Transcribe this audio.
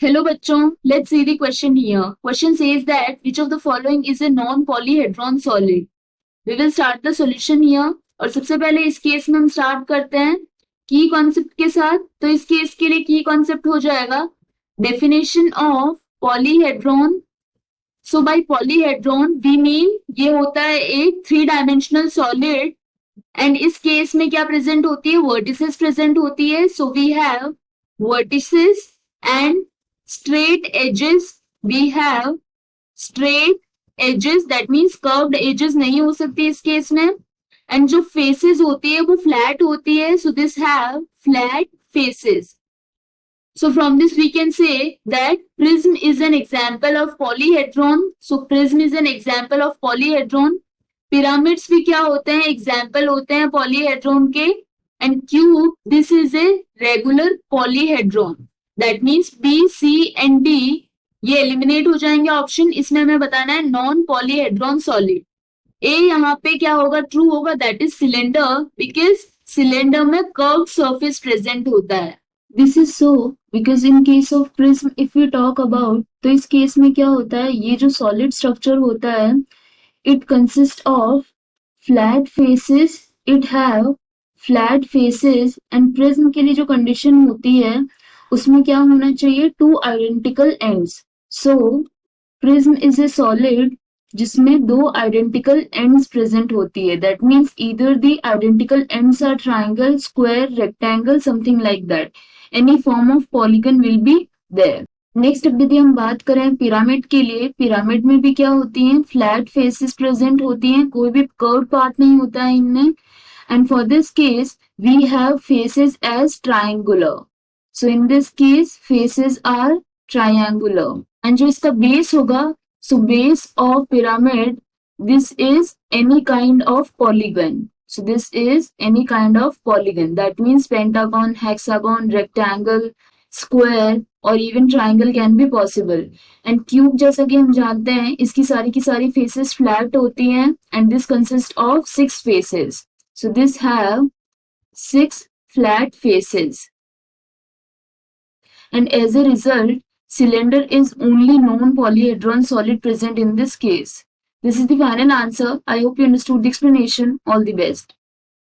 Hello बच्चों, let's see the question here. Question says that which of the following is a non-polyhedron solid? We will start the solution here. और सबसे पहले इस case में हम start करते हैं की कॉन्सेप्ट के साथ. तो इस केस के लिए की कॉन्सेप्ट हो जाएगा definition of polyhedron. So by polyhedron we mean ये होता है एक 3 डायमेंशनल सॉलिड एंड इस केस में क्या प्रेजेंट होती है, वर्टिसेस प्रेजेंट होती है. So we have vertices and straight edges. We have straight edges, that means curved edges नहीं हो सकती इस केस में. and जो faces होती है वो flat होती है. so this have flat faces. so from this we can say that prism is an example of polyhedron. so prism is an example of polyhedron. pyramids भी क्या होते हैं, example होते हैं polyhedron के. and cube, this is a regular polyhedron. That means B C and D ये eliminate हो जाएंगे ऑप्शन. इसमें हमें बताना है नॉन पॉलीहेड्रॉन सॉलिड. ए यहाँ पे क्या होगा, ट्रू होगा, that is cylinder, because cylinder में कर्व सरफेस प्रेजेंट होता है. This is so because in case of prism if you talk about, तो इस केस में क्या होता है, ये जो सॉलिड स्ट्रक्चर होता है it consist of flat faces. It have flat faces and prism के लिए जो कंडीशन होती है उसमें क्या होना चाहिए, 2 identical ends. So prism is a solid जिसमें 2 आइडेंटिकल एंड्स प्रेजेंट होती है. That means either the identical ends are triangle, square, rectangle, something like that. Any form of polygon will be there. Next यदि हम बात करें pyramid के लिए, pyramid में भी क्या होती हैं, फ्लैट फेसेस प्रेजेंट होती हैं, कोई भी कर्व पार्ट नहीं होता है इनमें. And for this case we have faces as triangular. So in this case faces are triangular. And जो इसका base होगा, so base of pyramid, this is any kind of polygon. So this is any kind of polygon. That means pentagon, hexagon, rectangle, square or even triangle can be possible. And cube जैसा कि हम जानते हैं इसकी की सारी faces flat होती हैं and this consists of 6 faces. So this have 6 flat faces. And as a result, cylinder is only non-polyhedron solid present in this case. This is the final answer. I hope you understood the explanation. All the best.